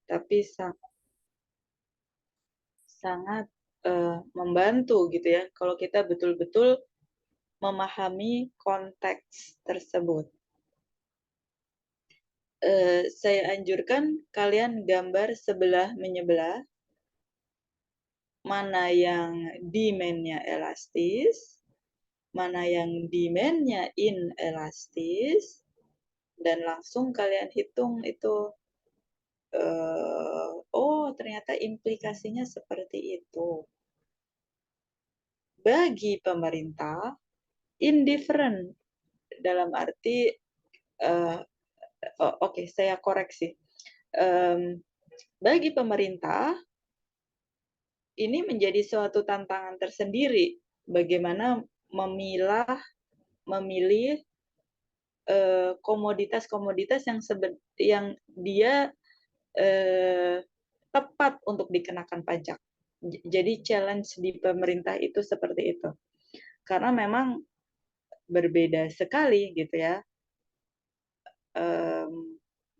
tapi sangat membantu gitu ya kalau kita betul-betul memahami konteks tersebut. Saya anjurkan kalian gambar sebelah menyebelah, mana yang demand-nya elastis, mana yang demand-nya inelastis, dan langsung kalian hitung itu. Oh, ternyata implikasinya seperti itu. Bagi pemerintah, indifferent dalam arti, oke, saya koreksi. Bagi pemerintah, ini menjadi suatu tantangan tersendiri. Bagaimana memilih komoditas-komoditas yang dia tepat untuk dikenakan pajak. Jadi challenge di pemerintah itu seperti itu. Karena memang berbeda sekali gitu ya.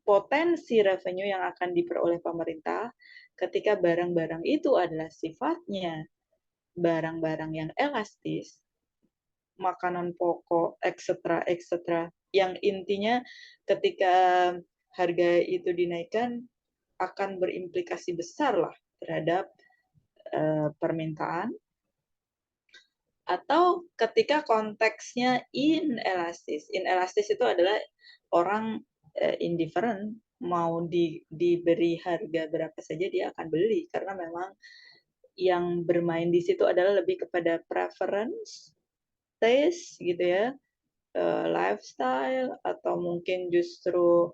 Potensi revenue yang akan diperoleh pemerintah ketika barang-barang itu adalah sifatnya barang-barang yang elastis, makanan pokok, etc., yang intinya ketika harga itu dinaikkan akan berimplikasi besar lah terhadap permintaan, atau ketika konteksnya inelastis. Inelastis itu adalah orang indifferent, mau diberi harga berapa saja dia akan beli, karena memang yang bermain di situ adalah lebih kepada preference, taste gitu ya, lifestyle, atau mungkin justru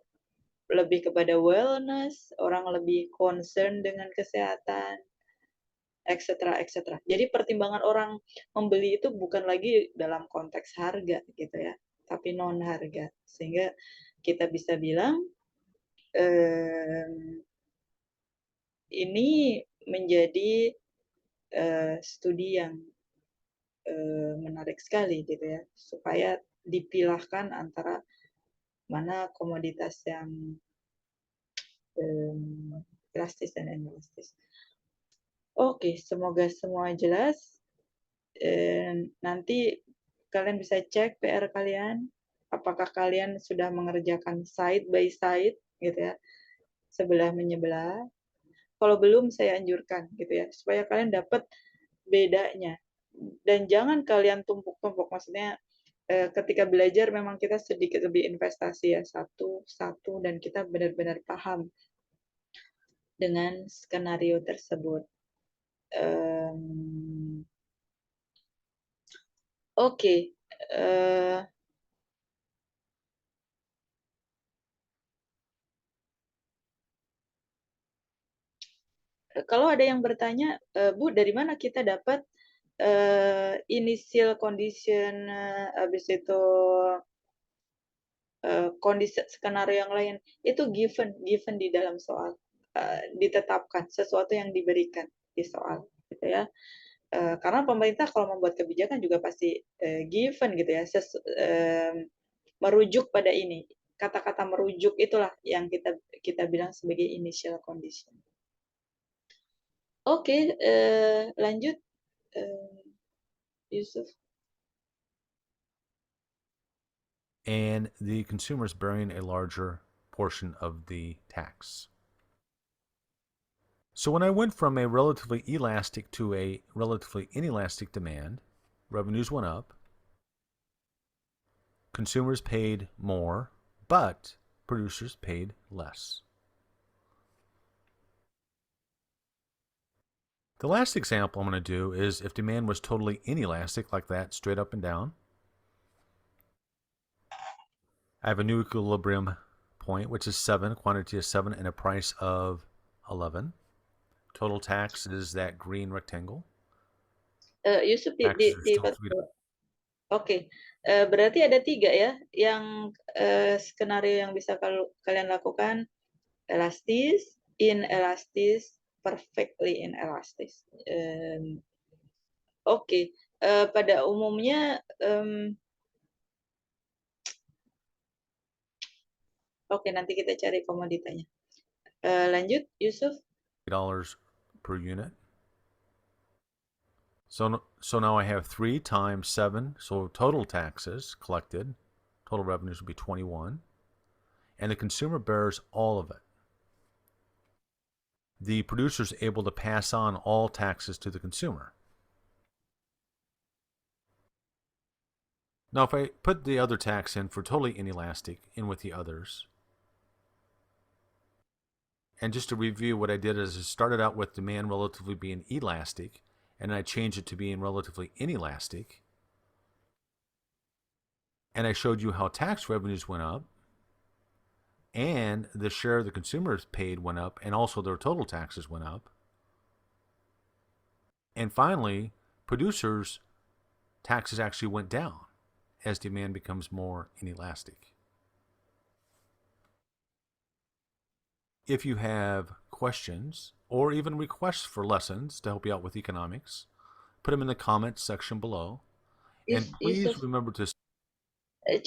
lebih kepada wellness, orang lebih concern dengan kesehatan, etc. Jadi pertimbangan orang membeli itu bukan lagi dalam konteks harga gitu ya, tapi non harga. Sehingga kita bisa bilang ini menjadi studi yang menarik sekali gitu ya, supaya dipilahkan antara mana komoditas yang elastis dan inelastis. Oke, semoga semua jelas. Nanti kalian bisa cek PR kalian, apakah kalian sudah mengerjakan side by side gitu ya, sebelah menyebelah. Kalau belum, saya anjurkan gitu ya, supaya kalian dapat bedanya. Dan jangan kalian tumpuk-tumpuk, maksudnya ketika belajar memang kita sedikit lebih investasi ya, satu, dan kita benar-benar paham dengan skenario tersebut. Oke. Kalau ada yang bertanya, Bu, dari mana kita dapat initial condition, habis itu kondisi skenario yang lain, itu given di dalam soal, ditetapkan, sesuatu yang diberikan di soal gitu ya. Karena pemerintah kalau membuat kebijakan juga pasti given gitu ya, merujuk pada ini. Kata-kata merujuk itulah yang kita bilang sebagai initial condition. Oke, lanjut, Yusuf. And the consumer is bearing a larger portion of the tax. So when I went from a relatively elastic to a relatively inelastic demand, revenues went up, consumers paid more, but producers paid less. The last example I'm going to do is if demand was totally inelastic, like that, straight up and down. I have a new equilibrium point, which is 7, quantity is 7, and a price of 11. Total tax is that green rectangle. Yusuf, Oke. Oke, berarti ada 3 ya, yang skenario yang bisa kalian lakukan: elastis, inelastis, perfectly inelastis. Oke, pada umumnya, oke, nanti kita cari komoditanya. Lanjut, Yusuf. $3 per unit. So now I have 3 times 7, so total taxes collected, total revenues would be 21, and the consumer bears all of it. The producer is able to pass on all taxes to the consumer. Now, if I put the other tax in for totally inelastic in with the others, and just to review what I did is I started out with demand relatively being elastic, and I changed it to being relatively inelastic. And I showed you how tax revenues went up, and the share the consumers paid went up, and also their total taxes went up. And finally, producers' taxes actually went down as demand becomes more inelastic. If you have questions or even requests for lessons to help you out with economics, put them in the comments section below. And please Yusuf, remember to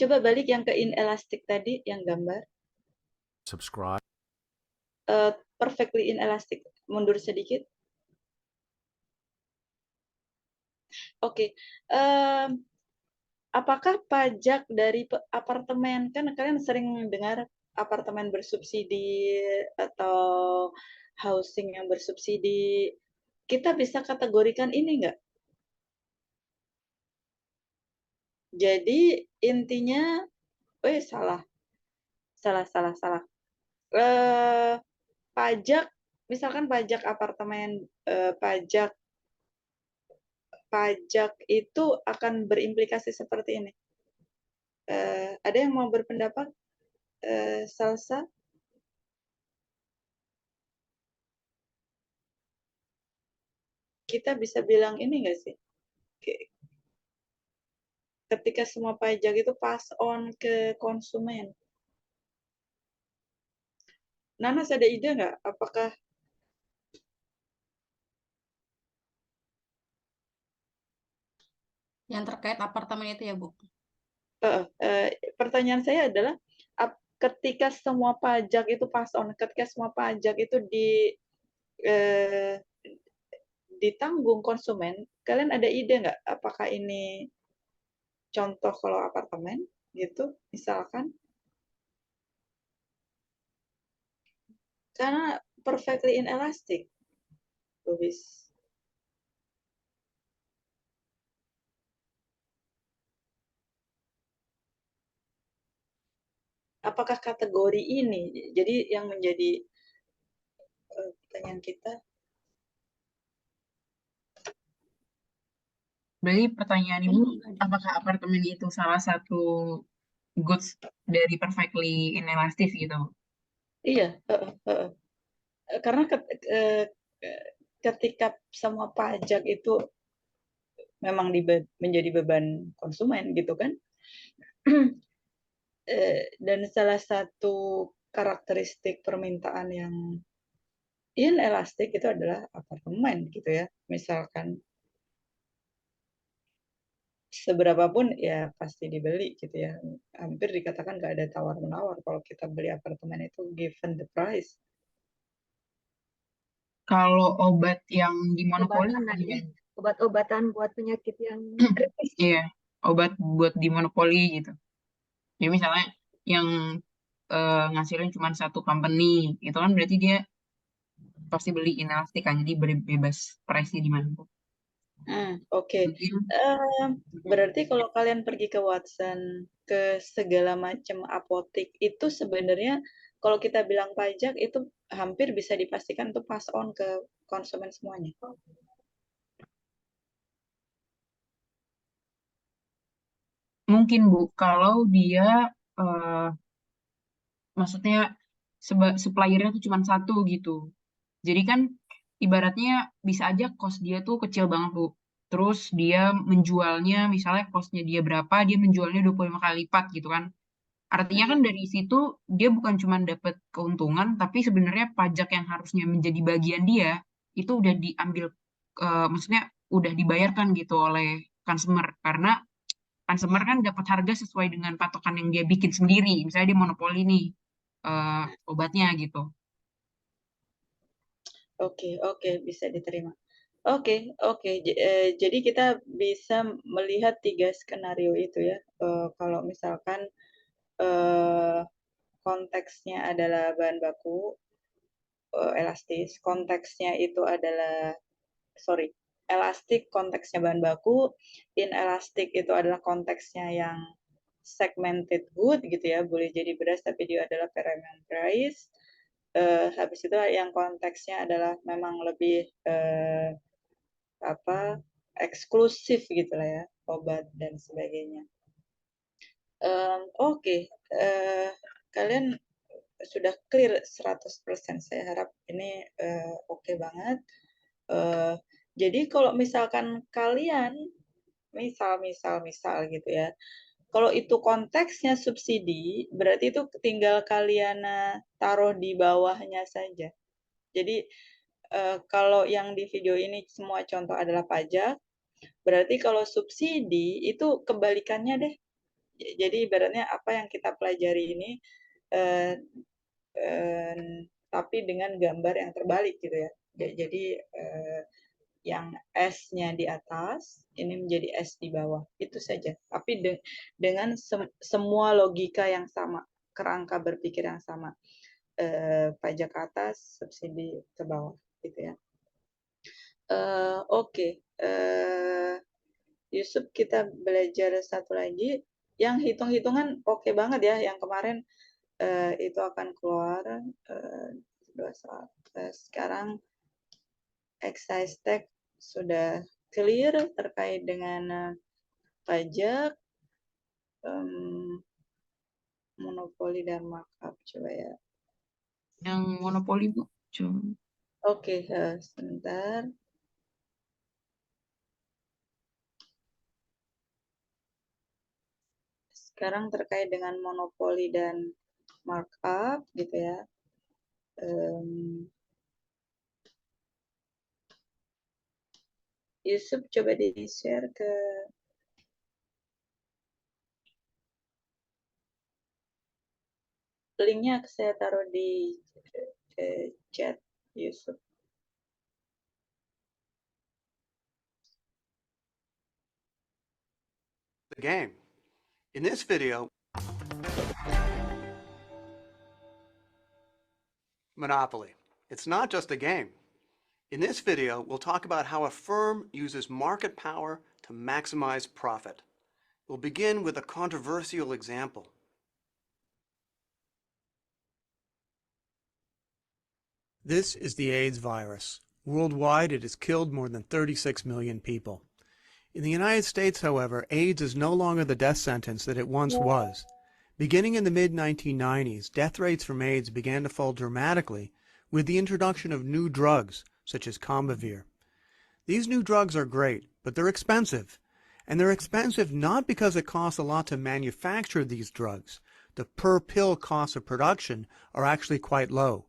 coba balik yang ke inelastic tadi, yang gambar. subscribe. Perfectly inelastic, mundur sedikit. Oke. Apakah pajak dari apartemen, kan kalian sering dengar apartemen bersubsidi atau housing yang bersubsidi, kita bisa kategorikan ini nggak? Jadi intinya, salah. Pajak, misalkan pajak apartemen, pajak itu akan berimplikasi seperti ini. Ada yang mau berpendapat? Salsa? Kita bisa bilang ini nggak sih? Ketika semua pajak itu pass on ke konsumen. Nanas ada ide nggak? Apakah Yang terkait apartemen itu ya, Bu? Pertanyaan saya adalah ketika semua pajak itu pass on, ketika semua pajak itu ditanggung konsumen, kalian ada ide nggak? Apakah ini contoh kalau apartemen gitu, misalkan? Karena perfectly inelastic, Lubis. Apakah kategori ini? Jadi yang menjadi pertanyaan kita. Berarti pertanyaan Ibu, apakah apartemen itu salah satu goods dari perfectly inelastic gitu? Iya, karena ketika semua pajak itu memang menjadi beban konsumen gitu kan. Dan salah satu karakteristik permintaan yang inelastik itu adalah apartemen gitu ya. Misalkan seberapapun ya pasti dibeli gitu ya. Hampir dikatakan nggak ada tawar-menawar kalau kita beli apartemen itu given the price. Kalau obat yang dimonopoli, obat-obatan buat penyakit yang kritis. iya, obat buat dimonopoli gitu. Jadi misalnya yang ngasilin cuma satu company, itu kan berarti dia pasti beli inelastik kan, jadi bebas price-nya di mana pun. Oke. Berarti kalau kalian pergi ke Watson, ke segala macam apotek, itu sebenarnya kalau kita bilang pajak itu hampir bisa dipastikan itu pass on ke konsumen semuanya. Mungkin Bu, kalau dia maksudnya suppliernya tuh cuma satu gitu. Jadi kan ibaratnya bisa aja cost dia tuh kecil banget Bu. Terus dia menjualnya misalnya costnya dia berapa, dia menjualnya 25 kali lipat gitu kan. Artinya kan dari situ dia bukan cuma dapat keuntungan, tapi sebenarnya pajak yang harusnya menjadi bagian dia itu udah diambil, maksudnya udah dibayarkan gitu oleh consumer, karena consumer kan dapat harga sesuai dengan patokan yang dia bikin sendiri. Misalnya dia monopoli nih obatnya gitu. Oke, bisa diterima. Oke. Jadi kita bisa melihat 3 skenario itu ya. Kalau misalkan konteksnya adalah bahan baku elastis, konteksnya itu adalah elastik konteksnya bahan baku, inelastik itu adalah konteksnya yang segmented good gitu ya, boleh jadi beras tapi dia adalah premium price. Habis itu yang konteksnya adalah memang lebih eksklusif gitu lah ya, obat dan sebagainya. Oke, kalian sudah clear 100%. Saya harap ini oke banget. Jadi kalau misalkan kalian misal gitu ya, kalau itu konteksnya subsidi, berarti itu tinggal kalian taruh di bawahnya saja. Jadi kalau yang di video ini semua contoh adalah pajak, berarti kalau subsidi itu kebalikannya deh. Jadi ibaratnya apa yang kita pelajari ini tapi dengan gambar yang terbalik gitu ya. Jadi yang S-nya di atas, ini menjadi S di bawah. Itu saja. Tapi dengan semua logika yang sama, kerangka berpikir yang sama. Pajak ke atas, subsidi ke bawah. Gitu ya. Oke. Yusuf, kita belajar satu lagi. Yang hitung-hitungan oke banget ya. Yang kemarin itu akan keluar. Sekarang excise tax sudah clear terkait dengan pajak, monopoli dan markup. Coba ya. Yang monopoli, Bu. Coba. Oke, sebentar. Sekarang terkait dengan monopoli dan markup, gitu ya. Yusuf, coba di-share ke linknya, saya taruh di chat Yusuf. The game. In this video, Monopoly. It's not just a game. In this video, we'll talk about how a firm uses market power to maximize profit. We'll begin with a controversial example. This is the AIDS virus. Worldwide, it has killed more than 36 million people. In the United States, however, AIDS is no longer the death sentence that it once was. Beginning in the mid-1990s, death rates from AIDS began to fall dramatically with the introduction of new drugs, such as Combivir. These new drugs are great, but they're expensive. And they're expensive not because it costs a lot to manufacture these drugs. The per-pill costs of production are actually quite low.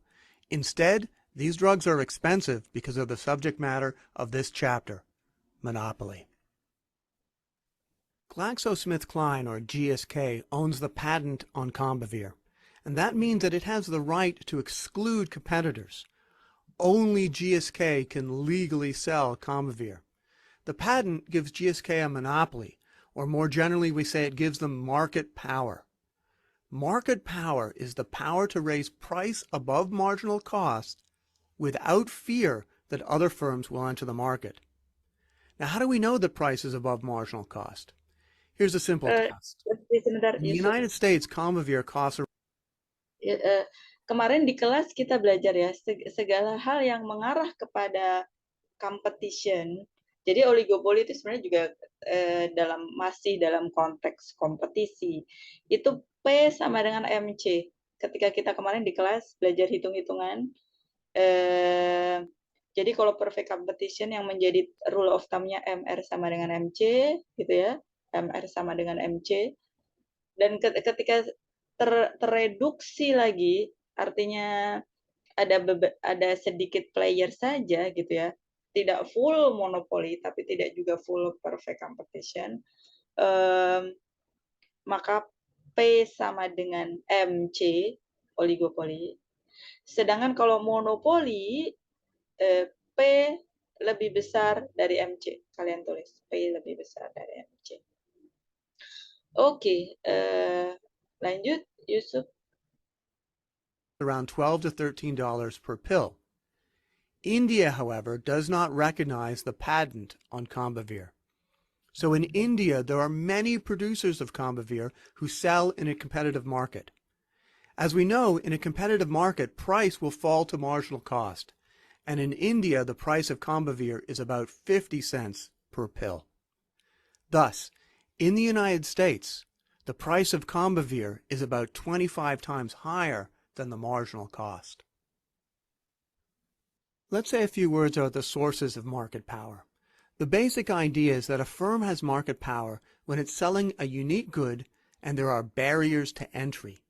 Instead, these drugs are expensive because of the subject matter of this chapter, monopoly. GlaxoSmithKline, or GSK, owns the patent on Combivir, and that means that it has the right to exclude competitors. Only GSK can legally sell Combivir. The patent gives GSK a monopoly, or more generally we say it gives them market power. Market power is the power to raise price above marginal cost without fear that other firms will enter the market. Now, how do we know that price is above marginal cost? Here's a simple test. Sebentar, In the Yusuf. United States, Combivir costs Kemarin di kelas kita belajar ya, segala hal yang mengarah kepada competition. Jadi oligopoli itu sebenarnya juga masih dalam konteks kompetisi. Itu P sama dengan MC. Ketika kita kemarin di kelas belajar hitung-hitungan, jadi kalau perfect competition yang menjadi rule of thumb-nya MR sama dengan MC, gitu ya, MR sama dengan MC. Dan ketika terreduksi lagi, artinya ada sedikit player saja gitu ya, tidak full monopoli tapi tidak juga full perfect competition, maka P sama dengan MC, oligopoli. Sedangkan kalau monopoli P lebih besar dari MC. Kalian tulis P lebih besar dari MC. Oke, lanjut Yusuf. Around $12 to $13 per pill. India, however, does not recognize the patent on Combivir. So in India, there are many producers of Combivir who sell in a competitive market. As we know, in a competitive market, price will fall to marginal cost. And in India, the price of Combivir is about 50 cents per pill. Thus, in the United States, the price of Combivir is about 25 times higher than the marginal cost. Let's say a few words about the sources of market power. The basic idea is that a firm has market power when it's selling a unique good and there are barriers to entry,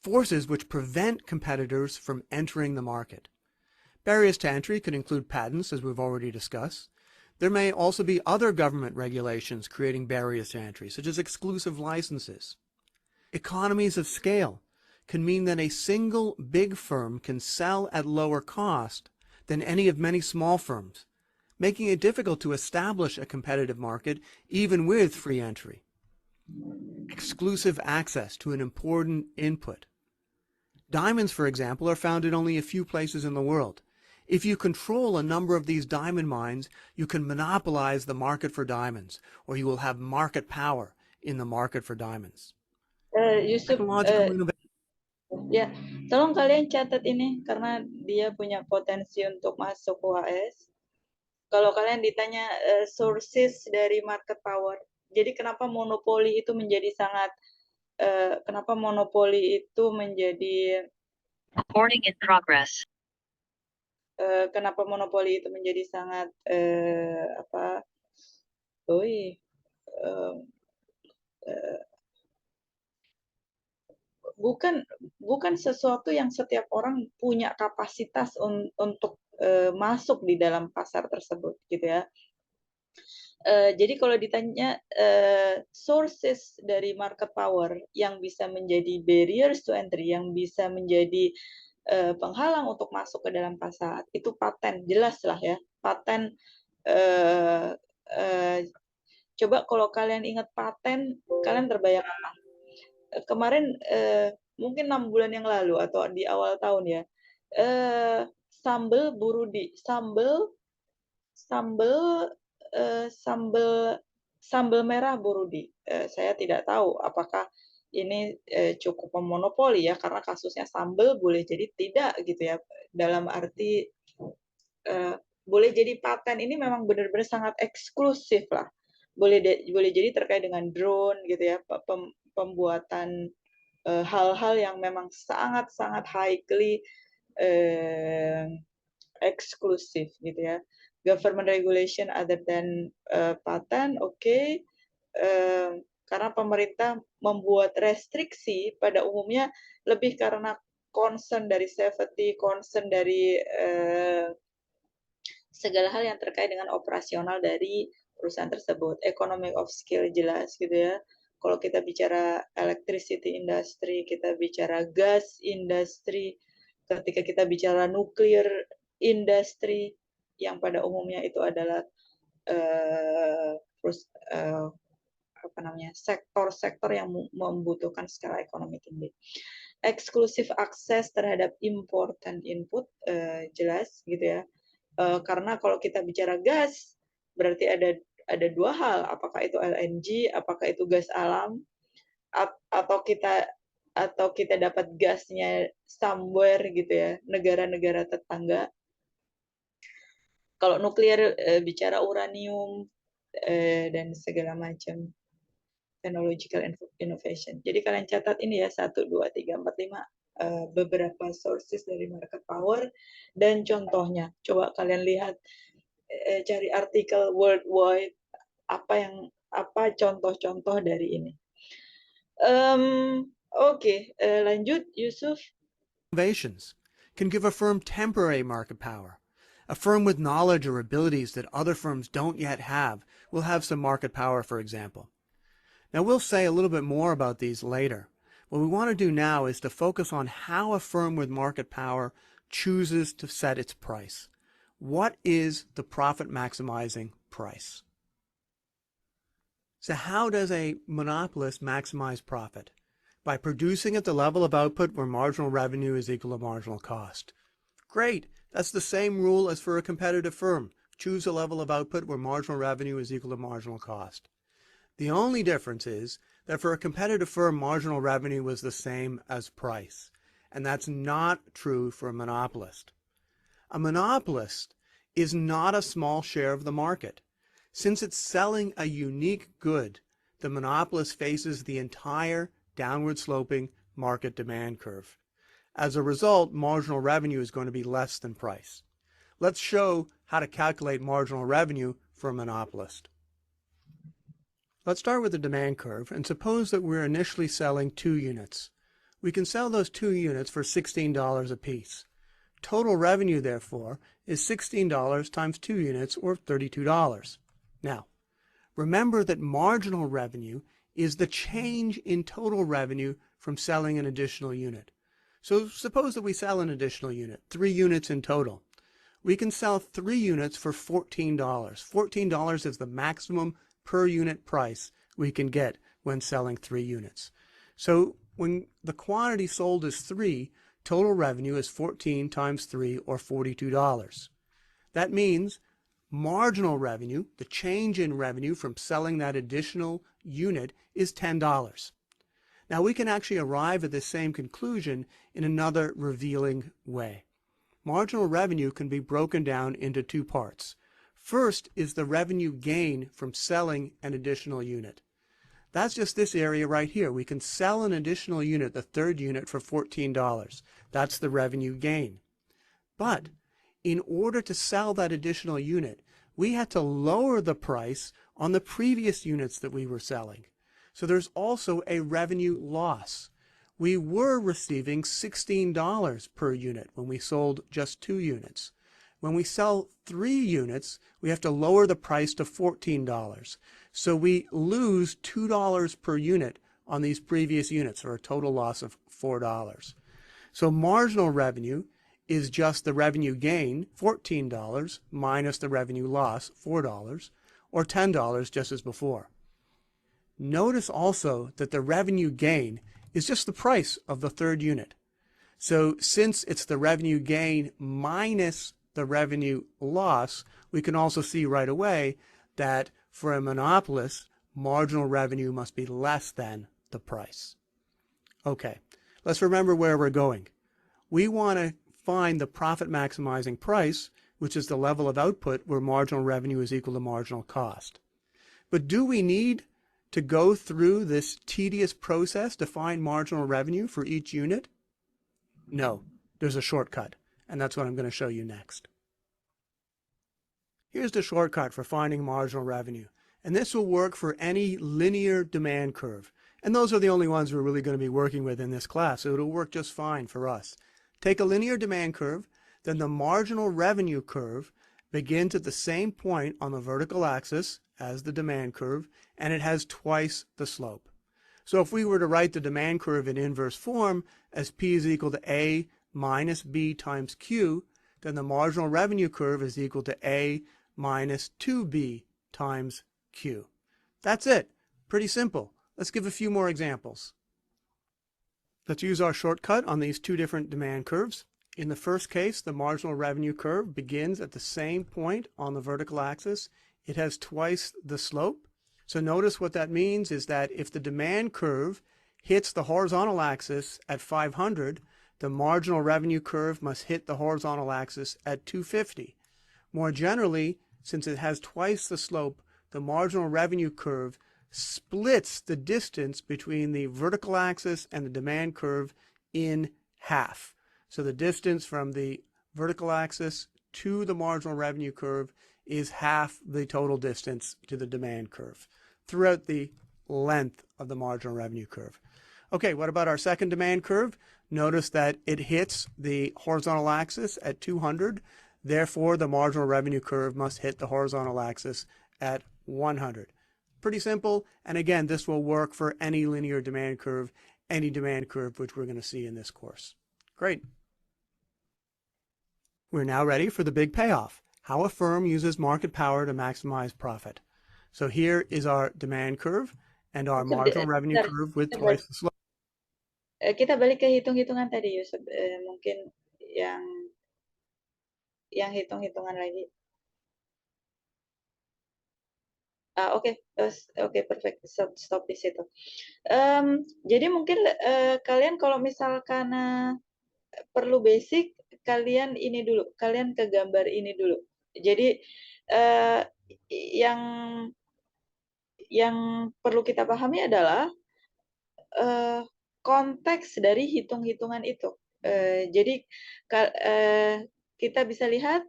forces which prevent competitors from entering the market. Barriers to entry could include patents, as we've already discussed. There may also be other government regulations creating barriers to entry, such as exclusive licenses. Economies of scale can mean that a single big firm can sell at lower cost than any of many small firms, making it difficult to establish a competitive market even with free entry. Exclusive access to an important input. Diamonds, for example, are found in only a few places in the world. If you control a number of these diamond mines, you can monopolize the market for diamonds, or you will have market power in the market for diamonds. Yusuf, Technological innovation. ya, tolong kalian catat ini karena dia punya potensi untuk masuk UAS. Kalau kalian ditanya sources dari market power, jadi kenapa monopoli itu menjadi sangat, kenapa monopoli itu menjadi Recording in progress. Kenapa monopoli itu menjadi sangat bukan sesuatu yang setiap orang punya kapasitas untuk masuk di dalam pasar tersebut, gitu ya. Jadi kalau ditanya sources dari market power yang bisa menjadi barriers to entry, yang bisa menjadi penghalang untuk masuk ke dalam pasar, itu paten, jelas lah ya, paten. Coba kalau kalian ingat paten, kalian terbayang apa? Kemarin mungkin 6 bulan yang lalu atau di awal tahun ya, sambal burudi, sambal merah burudi. Saya tidak tahu apakah ini cukup memonopoli ya, karena kasusnya sambal, boleh jadi tidak gitu ya, dalam arti boleh jadi paten ini memang benar-benar sangat eksklusif lah, boleh jadi terkait dengan drone gitu ya, pembuatan hal-hal yang memang sangat-sangat highly eksklusif gitu ya. Government regulation other than patent, okay. Karena pemerintah membuat restriksi pada umumnya lebih karena concern dari safety, concern dari segala hal yang terkait dengan operasional dari perusahaan tersebut. Economic of scale jelas gitu ya. Kalau kita bicara electricity industry, kita bicara gas industry, ketika kita bicara nuclear industry, yang pada umumnya itu adalah sektor-sektor yang membutuhkan skala ekonomi tinggi. Eksklusif akses terhadap important input jelas gitu ya. Karena kalau kita bicara gas, berarti ada dua hal, apakah itu LNG, apakah itu gas alam, atau kita dapat gasnya somewhere gitu ya, negara-negara tetangga. Kalau nuklir bicara uranium dan segala macam technological innovation. Jadi kalian catat ini ya, 1, 2, 3, 4, 5 beberapa sources dari market power dan contohnya. Coba kalian lihat, cari artikel worldwide apa contoh-contoh dari ini. Oke, lanjut Yusuf. Innovations can give a firm temporary market power. A firm with knowledge or abilities that other firms don't yet have will have some market power, for example. Now, we'll say a little bit more about these later. What we want to do now is to focus on how a firm with market power chooses to set its price. what is the profit maximizing price? So how does a monopolist maximize profit? By producing at the level of output where marginal revenue is equal to marginal cost. Great. That's the same rule as for a competitive firm. Choose a level of output where marginal revenue is equal to marginal cost. The only difference is that for a competitive firm, marginal revenue was the same as price. And that's not true for a monopolist. A monopolist is not a small share of the market. Since it's selling a unique good, the monopolist faces the entire downward sloping market demand curve. As a result, marginal revenue is going to be less than price. Let's show how to calculate marginal revenue for a monopolist. Let's start with the demand curve and suppose that we're initially selling 2 units. We can sell those 2 units for $16 a piece. Total revenue, therefore, is $16 times 2 units, or $32. Now, remember that marginal revenue is the change in total revenue from selling an additional unit. So suppose that we sell an additional unit, 3 units in total. We can sell 3 units for $14. $14 is the maximum per unit price we can get when selling 3 units. So when the quantity sold is 3, total revenue is 14 times 3, or $42. That means marginal revenue, the change in revenue from selling that additional unit, is $10. Now we can actually arrive at the same conclusion in another revealing way. Marginal revenue can be broken down into 2 parts. First is the revenue gain from selling an additional unit. That's just this area right here. We can sell an additional unit, the 3rd unit, for $14. That's the revenue gain. But in order to sell that additional unit, we had to lower the price on the previous units that we were selling. So there's also a revenue loss. We were receiving $16 per unit when we sold just 2 units. When we sell 3 units, we have to lower the price to $14. So we lose $2 per unit on these previous units, for a total loss of $4. So marginal revenue is just the revenue gain, $14, minus the revenue loss, $4, or $10, just as before. Notice also that the revenue gain is just the price of the 3rd unit. So since it's the revenue gain minus the revenue loss, we can also see right away that for a monopolist, marginal revenue must be less than the price. Okay, let's remember where we're going. We want to find the profit maximizing price, which is the level of output where marginal revenue is equal to marginal cost. But do we need to go through this tedious process to find marginal revenue for each unit? No, there's a shortcut, and that's what I'm going to show you next. Here's the shortcut for finding marginal revenue, and this will work for any linear demand curve. And those are the only ones we're really going to be working with in this class, so it'll work just fine for us. Take a linear demand curve, then the marginal revenue curve begins at the same point on the vertical axis as the demand curve, and it has twice the slope. So if we were to write the demand curve in inverse form as P is equal to A minus B times Q, then the marginal revenue curve is equal to A minus 2B times Q. That's it. Pretty simple. Let's give a few more examples. Let's use our shortcut on these 2 different demand curves. In the first case, the marginal revenue curve begins at the same point on the vertical axis. It has twice the slope. So notice what that means is that if the demand curve hits the horizontal axis at 500, the marginal revenue curve must hit the horizontal axis at 250. More generally, since it has twice the slope, the marginal revenue curve splits the distance between the vertical axis and the demand curve in half. So the distance from the vertical axis to the marginal revenue curve is half the total distance to the demand curve throughout the length of the marginal revenue curve. Okay, what about our second demand curve? Notice that it hits the horizontal axis at 200. Therefore, the marginal revenue curve must hit the horizontal axis at 100. Pretty simple. And again, this will work for any linear demand curve, any demand curve which we're going to see in this course. Great. We're now ready for the big payoff. how a firm uses market power to maximize profit. So here is our demand curve and our marginal revenue Bentar, curve with kita twice the slope. kita balik ke hitung-hitungan tadi, Yusuf. Mungkin yang hitung-hitungan lagi. Oke, perfect. Stop di situ. Jadi mungkin kalian kalau misalkan perlu basic, kalian ini dulu, kalian ke gambar ini dulu. Jadi yang perlu kita pahami adalah konteks dari hitung-hitungan itu. Jadi kita bisa lihat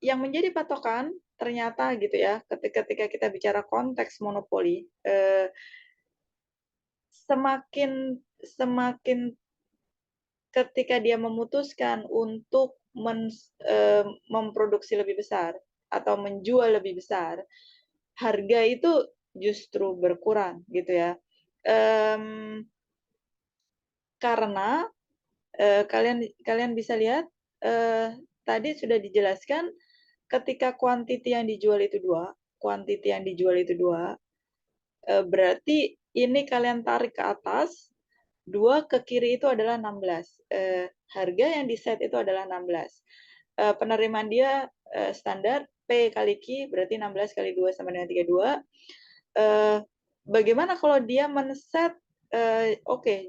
yang menjadi patokan ternyata gitu ya, ketika kita bicara konteks monopoli, semakin ketika dia memutuskan untuk memproduksi lebih besar atau menjual lebih besar, harga itu justru berkurang gitu ya. Karena kalian bisa lihat tadi sudah dijelaskan ketika kuantiti yang dijual itu 2, berarti ini kalian tarik ke atas, 2 ke kiri itu adalah 16. Harga yang di set itu adalah 16. Penerimaan dia standar P kali Q, berarti 16 kali 2 sama dengan 32. Bagaimana kalau dia men-set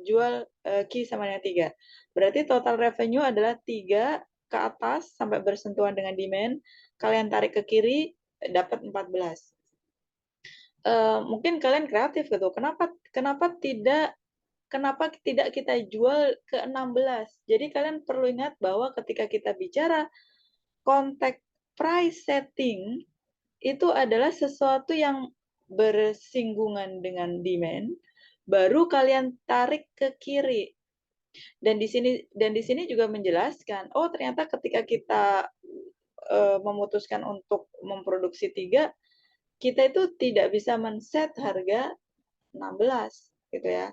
jual Q sama dengan 3. Berarti total revenue adalah 3 ke atas sampai bersentuhan dengan demand. Kalian tarik ke kiri, dapat 14. Mungkin kalian kreatif gitu. Kenapa tidak kita jual ke 16? Jadi kalian perlu ingat bahwa ketika kita bicara konteks price setting, itu adalah sesuatu yang bersinggungan dengan demand, baru kalian tarik ke kiri. Dan di sini juga menjelaskan, oh ternyata ketika kita memutuskan untuk memproduksi 3, kita itu tidak bisa men-set harga 16 gitu ya.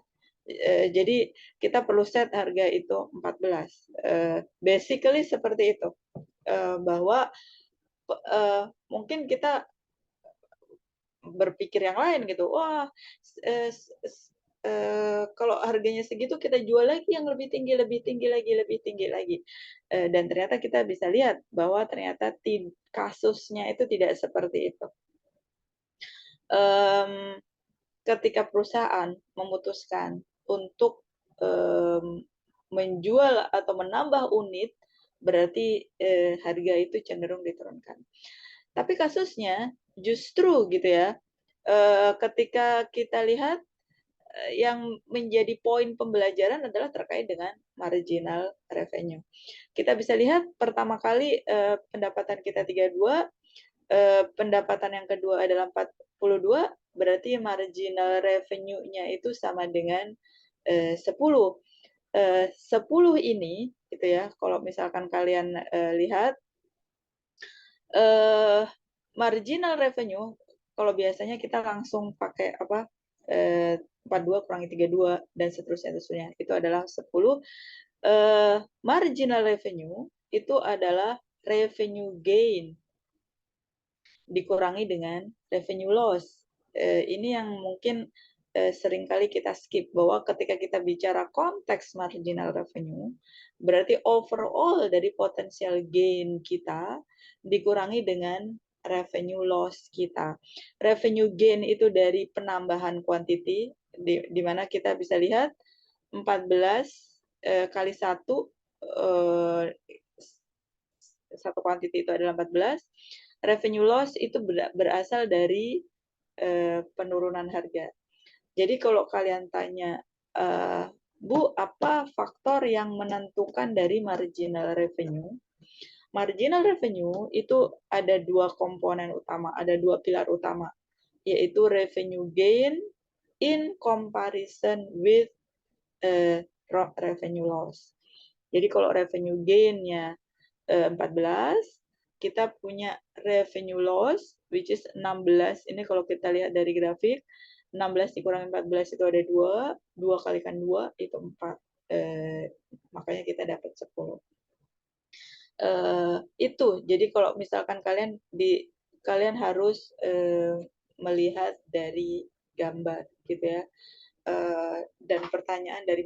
Jadi kita perlu set harga itu 14. Basically seperti itu. Bahwa mungkin kita berpikir yang lain gitu. Wah, kalau harganya segitu kita jual lagi yang lebih tinggi lagi. Dan ternyata kita bisa lihat bahwa ternyata kasusnya itu tidak seperti itu. Ketika perusahaan memutuskan untuk menjual atau menambah unit, berarti harga itu cenderung diturunkan. Tapi kasusnya justru gitu ya, ketika kita lihat yang menjadi poin pembelajaran adalah terkait dengan marginal revenue. Kita bisa lihat pertama kali pendapatan kita 32, pendapatan yang kedua adalah 42, berarti marginal revenue-nya itu sama dengan 10. 10 ini gitu ya, kalau misalkan kalian lihat marginal revenue, kalau biasanya kita langsung pakai 42 kurangi 32 dan seterusnya itu adalah 10. Marginal revenue itu adalah revenue gain dikurangi dengan revenue loss. Ini yang mungkin seringkali kita skip, bahwa ketika kita bicara konteks marginal revenue, berarti overall dari potensial gain kita dikurangi dengan revenue loss kita. Revenue gain itu dari penambahan quantity, di mana kita bisa lihat 14 kali 1, satu quantity itu adalah 14. Revenue loss itu berasal dari penurunan harga. Jadi kalau kalian tanya, Bu, apa faktor yang menentukan dari marginal revenue? Marginal revenue itu ada 2 komponen utama, ada 2 pilar utama, yaitu revenue gain in comparison with revenue loss. Jadi kalau revenue gain-nya 14, kita punya revenue loss, which is 16. Ini kalau kita lihat dari grafik, 16 dikurangi 14 itu ada 2, 2 kalikan 2 itu 4. Makanya kita dapat 10. Itu. Jadi kalau misalkan kalian harus melihat dari gambar gitu ya. Dan pertanyaan dari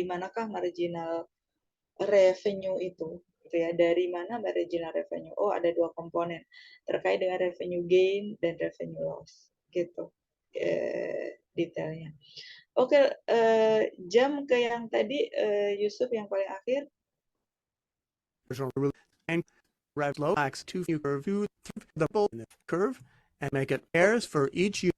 manakah marginal revenue itu gitu ya. Dari mana marginal revenue? Oh, ada dua komponen terkait dengan revenue gain dan revenue loss gitu. Detailnya. Oke, jam ke yang tadi Yusuf yang paling akhir. And low max to curve to the curve and make it pairs for each unit.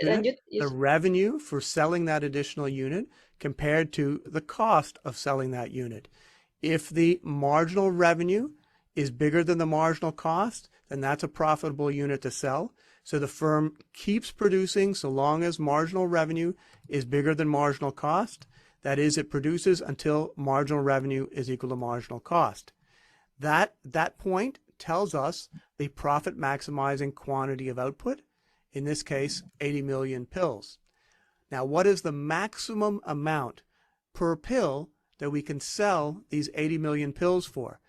Lanjut The Yusuf. revenue for selling that additional unit compared to the cost of selling that unit. If the marginal revenue is bigger than the marginal cost, then that's a profitable unit to sell. So the firm keeps producing so long as marginal revenue is bigger than marginal cost. That is, it produces until marginal revenue is equal to marginal cost. That point tells us the profit maximizing quantity of output, in this case, 80 million pills. Now, what is the maximum amount per pill that we can sell these 80 million pills for?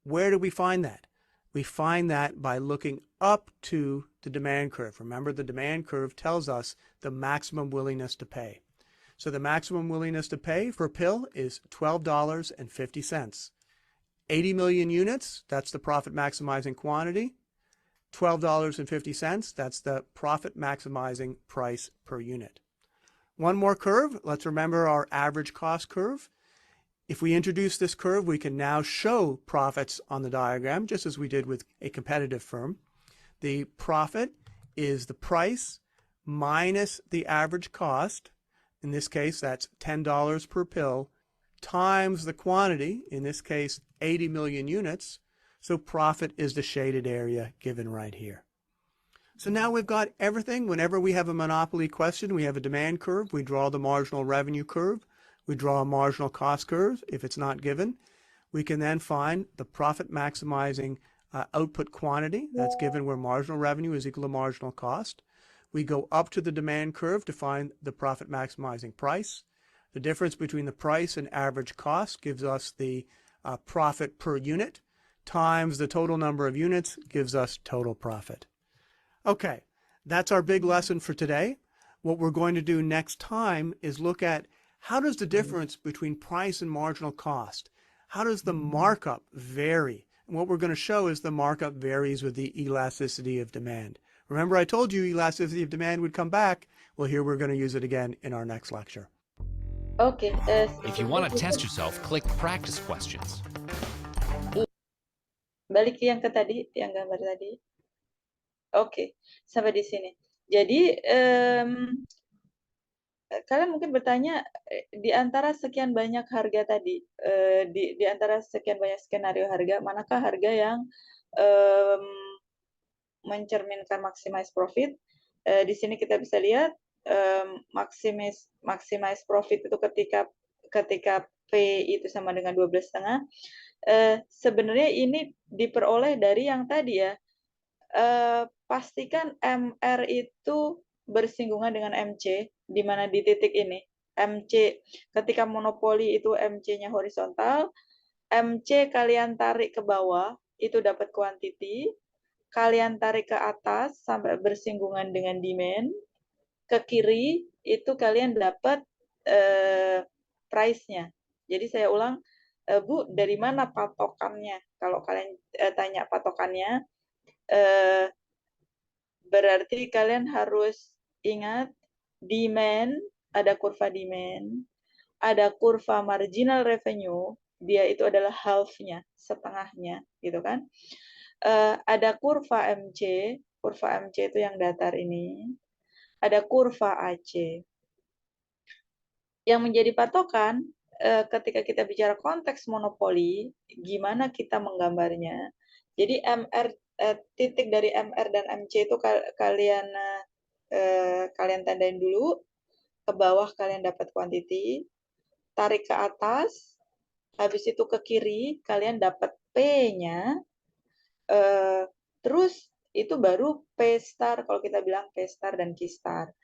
Where do we find that? We find that by looking up to the demand curve. Remember, the demand curve tells us the maximum willingness to pay. So the maximum willingness to pay per pill is $12.50. 80 million units, that's the profit maximizing quantity. $12.50, that's the profit maximizing price per unit. One more curve. Let's remember our average cost curve. If we introduce this curve, we can now show profits on the diagram, just as we did with a competitive firm. The profit is the price minus the average cost. In this case, that's $10 per pill, times the quantity, in this case, 80 million units. So profit is the shaded area given right here. So now we've got everything. Whenever we have a monopoly question, we have a demand curve. We draw the marginal revenue curve. We draw a marginal cost curve if it's not given. We can then find the profit maximizing output quantity. That's given where marginal revenue is equal to marginal cost. We go up to the demand curve to find the profit maximizing price. The difference between the price and average cost gives us the profit per unit, times the total number of units gives us total profit. Okay, that's our big lesson for today. What we're going to do next time is look at how does the difference between price and marginal cost, how does the markup vary? And what we're going to show is the markup varies with the elasticity of demand. Remember, I told you elasticity of demand would come back. Well, here we're going to use it again in our next lecture. Oke. If you want to test yourself, click practice questions. Balik yang ke tadi, yang gambar tadi. Oke, sampai di sini. Jadi, kalian mungkin bertanya, di antara sekian banyak harga tadi, di antara sekian banyak skenario harga, manakah harga yang mencerminkan maximize profit? Di sini kita bisa lihat, maximize profit itu ketika P itu sama dengan 12,5. Sebenarnya ini diperoleh dari yang tadi ya. Pastikan MR itu bersinggungan dengan MC, di mana di titik ini. MC, ketika monopoli itu MC-nya horizontal, MC kalian tarik ke bawah, itu dapat quantity, kalian tarik ke atas sampai bersinggungan dengan demand, ke kiri itu kalian dapat price-nya. Jadi saya ulang, Bu, dari mana patokannya? Kalau kalian tanya patokannya, berarti kalian harus ingat demand, ada kurva demand, ada kurva marginal revenue, dia itu adalah half-nya, setengahnya, gitu kan. Ada kurva MC itu yang datar ini, ada kurva AC. Yang menjadi patokan ketika kita bicara konteks monopoli, gimana kita menggambarnya. Jadi titik dari MR dan MC itu kalian tandain dulu, ke bawah kalian dapat quantity, tarik ke atas, habis itu ke kiri kalian dapat P-nya, terus itu baru P star, kalau kita bilang P star dan Q star.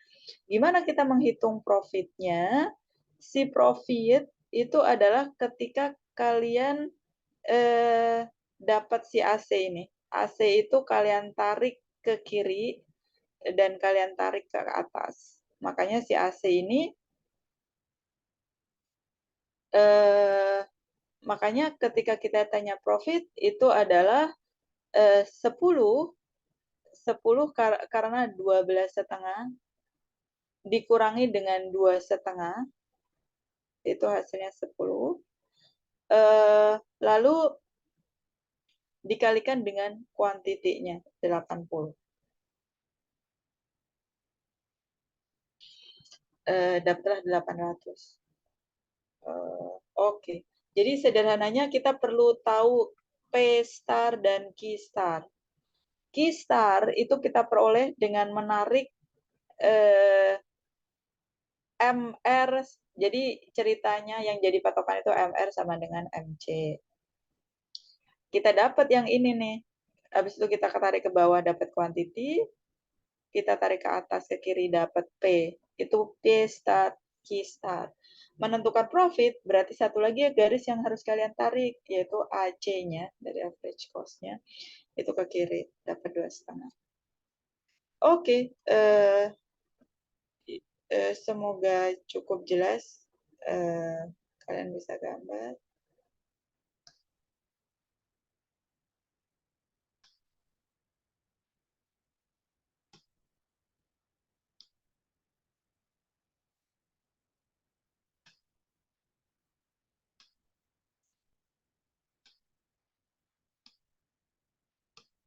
Gimana kita menghitung profitnya? Si profit itu adalah ketika kalian dapat si AC ini. AC itu kalian tarik ke kiri dan kalian tarik ke atas. Makanya si AC ini makanya ketika kita tanya profit itu adalah 10 karena 12,5 dikurangi dengan 2,5 itu hasilnya 10. Lalu dikalikan dengan kuantitinya 80. Dapatlah 800. Oke. Jadi sederhananya kita perlu tahu P star dan Q star. Q star itu kita peroleh dengan menarik MR. Jadi ceritanya yang jadi patokan itu MR sama dengan MC. Kita dapat yang ini nih. Habis itu kita tarik ke bawah dapat quantity. Kita tarik ke atas ke kiri dapat P. Itu P star, Q star. Menentukan profit berarti satu lagi garis yang harus kalian tarik yaitu AC-nya dari average cost-nya itu ke kiri dapat 2,5. Oke, semoga cukup jelas. Kalian bisa gambar.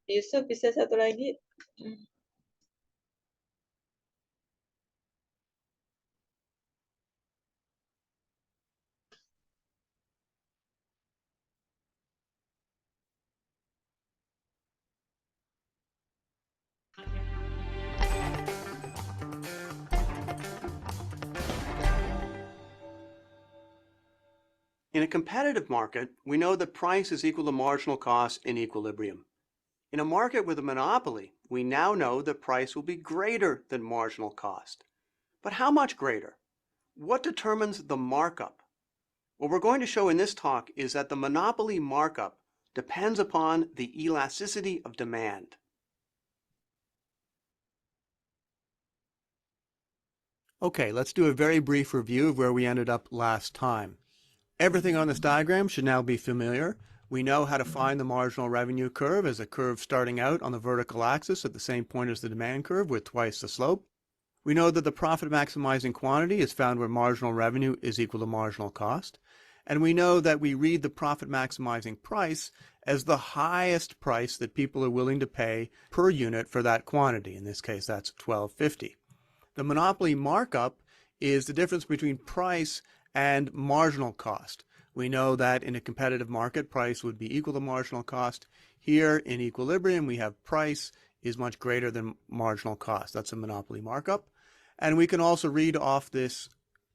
Yusuf bisa satu lagi? In a competitive market, we know that price is equal to marginal cost in equilibrium. In a market with a monopoly, we now know that price will be greater than marginal cost. But how much greater? What determines the markup? What we're going to show in this talk is that the monopoly markup depends upon the elasticity of demand. Okay, let's do a very brief review of where we ended up last time. Everything on this diagram should now be familiar. We know how to find the marginal revenue curve as a curve starting out on the vertical axis at the same point as the demand curve with twice the slope. We know that the profit maximizing quantity is found where marginal revenue is equal to marginal cost. And we know that we read the profit maximizing price as the highest price that people are willing to pay per unit for that quantity. In this case, that's $12.50. The monopoly markup is the difference between price and marginal cost. We know that in a competitive market, price would be equal to marginal cost. Here in equilibrium, we have price is much greater than marginal cost. That's a monopoly markup. And we can also read off this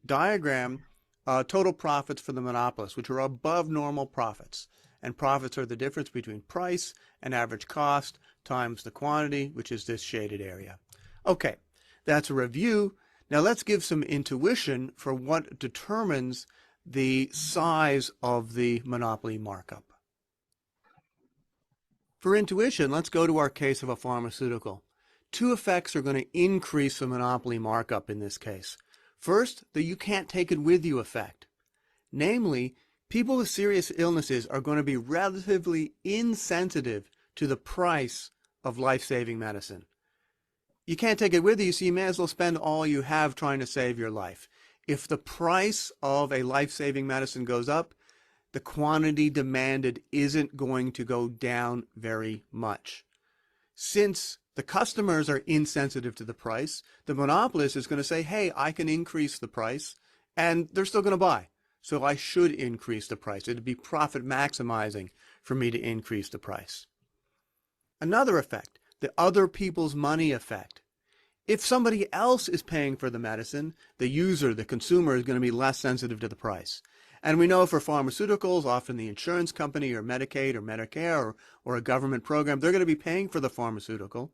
diagram total profits for the monopolist, which are above normal profits. And profits are the difference between price and average cost times the quantity, which is this shaded area. Okay, that's a review. Now let's give some intuition for what determines the size of the monopoly markup. For intuition, let's go to our case of a pharmaceutical. Two effects are going to increase the monopoly markup in this case. First, the you can't take it with you effect. Namely, people with serious illnesses are going to be relatively insensitive to the price of life-saving medicine. You can't take it with you, so you may as well spend all you have trying to save your life. If the price of a life-saving medicine goes up, the quantity demanded isn't going to go down very much. Since the customers are insensitive to the price, the monopolist is going to say, hey, I can increase the price, and they're still going to buy. So I should increase the price. It'd be profit maximizing for me to increase the price. Another effect, the other people's money effect. If somebody else is paying for the medicine, the user, the consumer, is going to be less sensitive to the price. And we know for pharmaceuticals, often the insurance company or Medicaid or Medicare or a government program, they're going to be paying for the pharmaceutical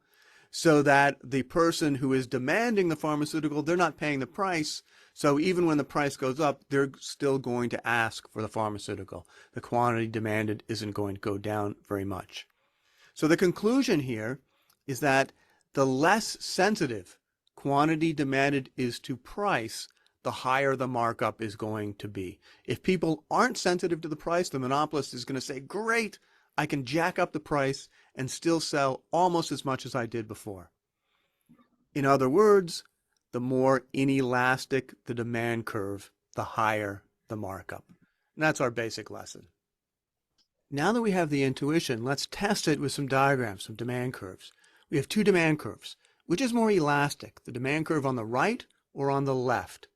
so that the person who is demanding the pharmaceutical, they're not paying the price, So even when the price goes up, they're still going to ask for the pharmaceutical. The quantity demanded isn't going to go down very much. So the conclusion here is that the less sensitive quantity demanded is to price, the higher the markup is going to be. If people aren't sensitive to the price, the monopolist is going to say, great, I can jack up the price and still sell almost as much as I did before. In other words, the more inelastic the demand curve, the higher the markup. And that's our basic lesson. Now that we have the intuition, let's test it with some diagrams, some demand curves. We have two demand curves. Which is more elastic, the demand curve on the right or on the left?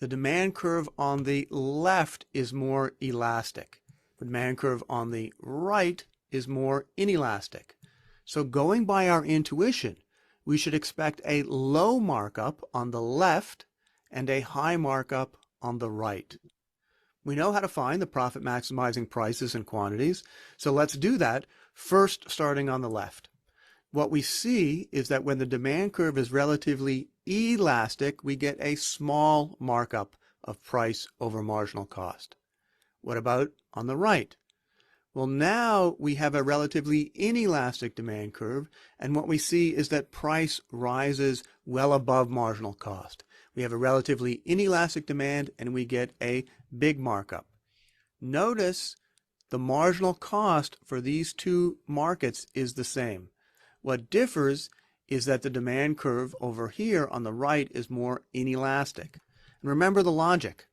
The demand curve on the left is more elastic. The demand curve on the right is more inelastic. So going by our intuition, we should expect a low markup on the left and a high markup on the right. We know how to find the profit maximizing prices and quantities, so let's do that, first starting on the left. What we see is that when the demand curve is relatively elastic, we get a small markup of price over marginal cost. What about on the right? Well, now we have a relatively inelastic demand curve, and what we see is that price rises well above marginal cost. We have a relatively inelastic demand, and we get a big markup. Notice the marginal cost for these two markets is the same. What differs is that the demand curve over here on the right is more inelastic. And remember the logic.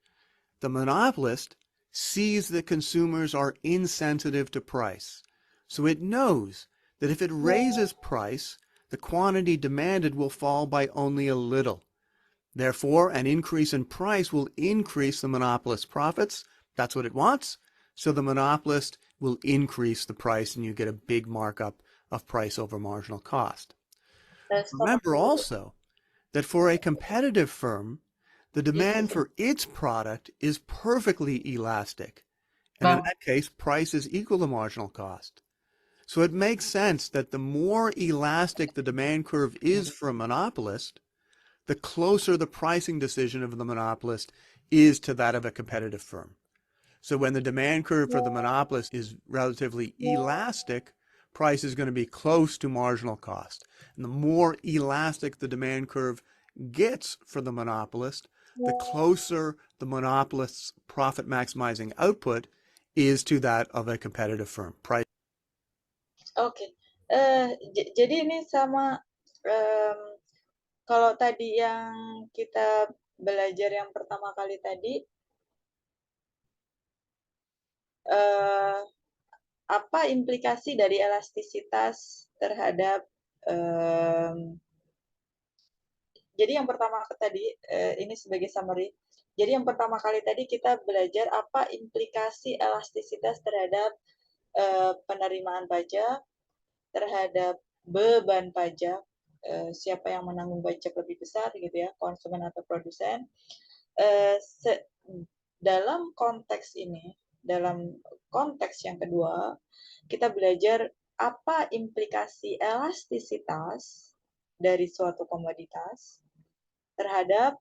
The monopolist sees that consumers are insensitive to price. So it knows that if it raises price, the quantity demanded will fall by only a little. Therefore, an increase in price will increase the monopolist's profits. That's what it wants. So the monopolist will increase the price and you get a big markup of price over marginal cost. Remember also that for a competitive firm, the demand for its product is perfectly elastic. And in that case, price is equal to marginal cost. So it makes sense that the more elastic the demand curve is for a monopolist, the closer the pricing decision of the monopolist is to that of a competitive firm. So when the demand curve for the monopolist is relatively elastic, price is going to be close to marginal cost. And the more elastic the demand curve gets for the monopolist, the closer the monopolist's profit maximizing output is to that of a competitive firm. Price. Oke. Jadi ini sama kalau tadi yang kita belajar yang pertama kali tadi, apa implikasi dari elastisitas terhadap jadi yang pertama tadi ini sebagai summary. Jadi yang pertama kali tadi kita belajar apa implikasi elastisitas terhadap penerimaan pajak, terhadap beban pajak, siapa yang menanggung pajak lebih besar gitu ya, konsumen atau produsen. Dalam konteks ini, dalam konteks yang kedua, kita belajar apa implikasi elastisitas dari suatu komoditas terhadap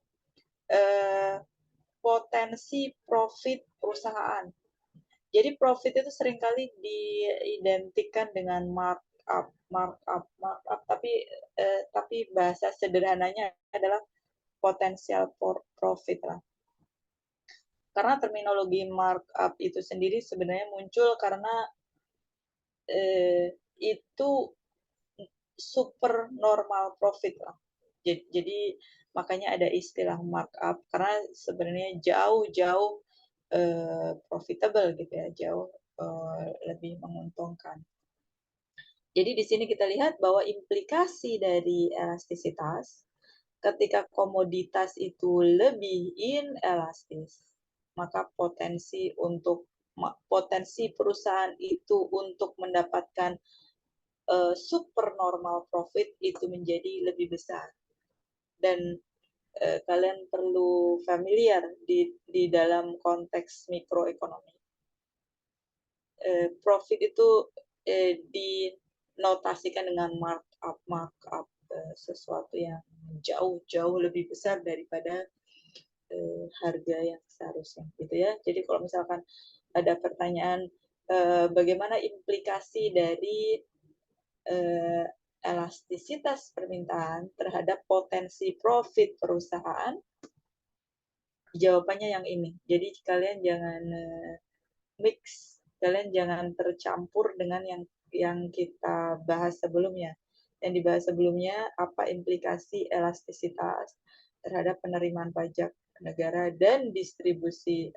potensi profit perusahaan. Jadi profit itu seringkali diidentikan dengan markup, tapi bahasa sederhananya adalah potensial profit lah. Karena terminologi markup itu sendiri sebenarnya muncul karena itu super normal profit lah. Jadi makanya ada istilah markup karena sebenarnya jauh profitable gitu ya, jauh lebih menguntungkan. Jadi di sini kita lihat bahwa implikasi dari elastisitas ketika komoditas itu lebih inelastis, maka potensi perusahaan itu untuk mendapatkan super normal profit itu menjadi lebih besar. Dan kalian perlu familiar di dalam konteks mikroekonomi. Profit itu dinotasikan dengan markup. sesuatu yang jauh-jauh lebih besar daripada harga yang seharusnya, gitu ya. Jadi kalau misalkan ada pertanyaan bagaimana implikasi dari elastisitas permintaan terhadap potensi profit perusahaan, jawabannya yang ini. Jadi kalian jangan mix, kalian jangan tercampur dengan yang kita bahas sebelumnya. Yang dibahas sebelumnya, apa implikasi elastisitas terhadap penerimaan pajak negara dan distribusi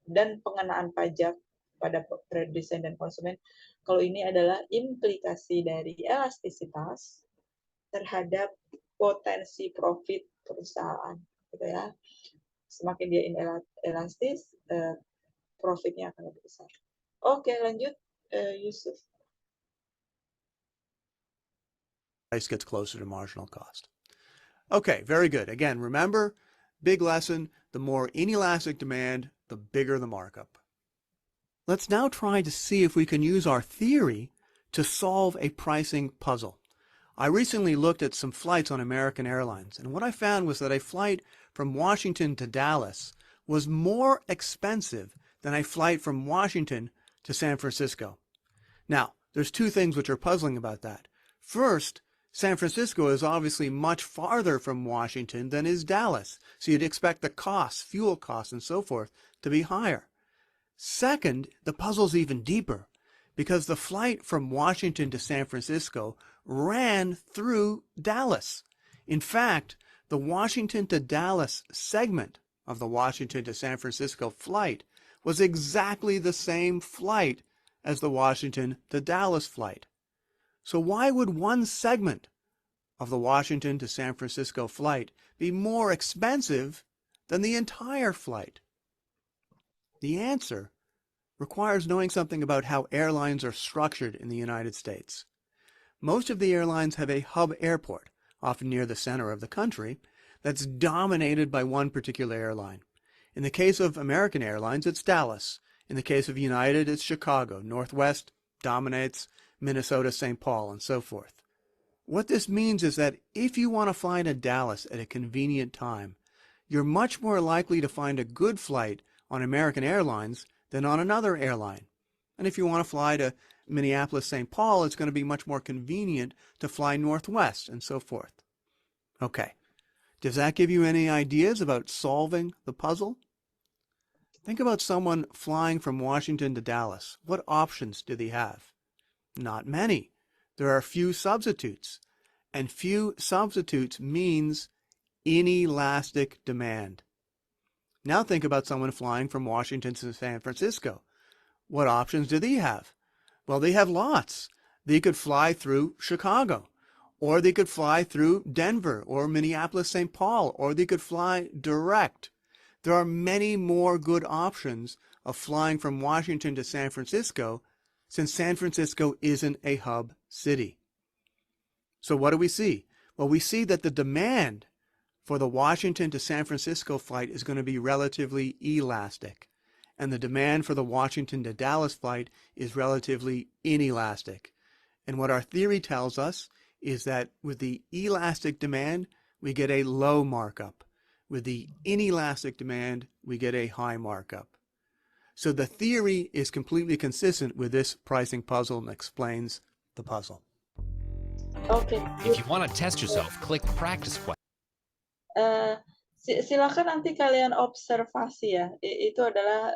dan pengenaan pajak pada produsen dan konsumen. Kalau ini adalah implikasi dari elastisitas terhadap potensi profit perusahaan, gitu ya. Semakin dia inelastis, profitnya akan lebih besar. Oke, lanjut, Yusuf. Price gets closer to marginal cost. Okay, very good. Again, remember, big lesson, the more inelastic demand, the bigger the markup. Let's now try to see if we can use our theory to solve a pricing puzzle. I recently looked at some flights on American Airlines, and what I found was that a flight from Washington to Dallas was more expensive than a flight from Washington to San Francisco. Now, there's two things which are puzzling about that. First, San Francisco is obviously much farther from Washington than is Dallas, so you'd expect the costs, fuel costs and so forth, to be higher. Second, the puzzle's even deeper, because the flight from Washington to San Francisco ran through Dallas. In fact, the Washington to Dallas segment of the Washington to San Francisco flight was exactly the same flight as the Washington to Dallas flight. So why would one segment of the Washington to San Francisco flight be more expensive than the entire flight? The answer requires knowing something about how airlines are structured in the United States. Most of the airlines have a hub airport, often near the center of the country, that's dominated by one particular airline. In the case of American Airlines, it's Dallas. In the case of United, it's Chicago. Northwest dominates Minnesota, St. Paul, and so forth. What this means is that if you want to find a Dallas at a convenient time, you're much more likely to find a good flight on American Airlines than on another airline. And if you want to fly to Minneapolis, St. Paul, it's going to be much more convenient to fly Northwest and so forth. Okay. Does that give you any ideas about solving the puzzle? Think about someone flying from Washington to Dallas. What options do they have? Not many. There are few substitutes. And few substitutes means inelastic demand. Now think about someone flying from Washington to San Francisco. What options do they have? Well, they have lots. They could fly through Chicago, or they could fly through Denver or Minneapolis, St. Paul, or they could fly direct. There are many more good options of flying from Washington to San Francisco, since San Francisco isn't a hub city. So what do we see? Well, we see that the demand for the Washington to San Francisco flight is going to be relatively elastic, and the demand for the Washington to Dallas flight is relatively inelastic. And what our theory tells us is that with the elastic demand, we get a low markup. With the inelastic demand, we get a high markup. So the theory is completely consistent with this pricing puzzle and explains the puzzle. Oke. If you want to test yourself, click practice question. Silakan nanti kalian observasi ya. Itu adalah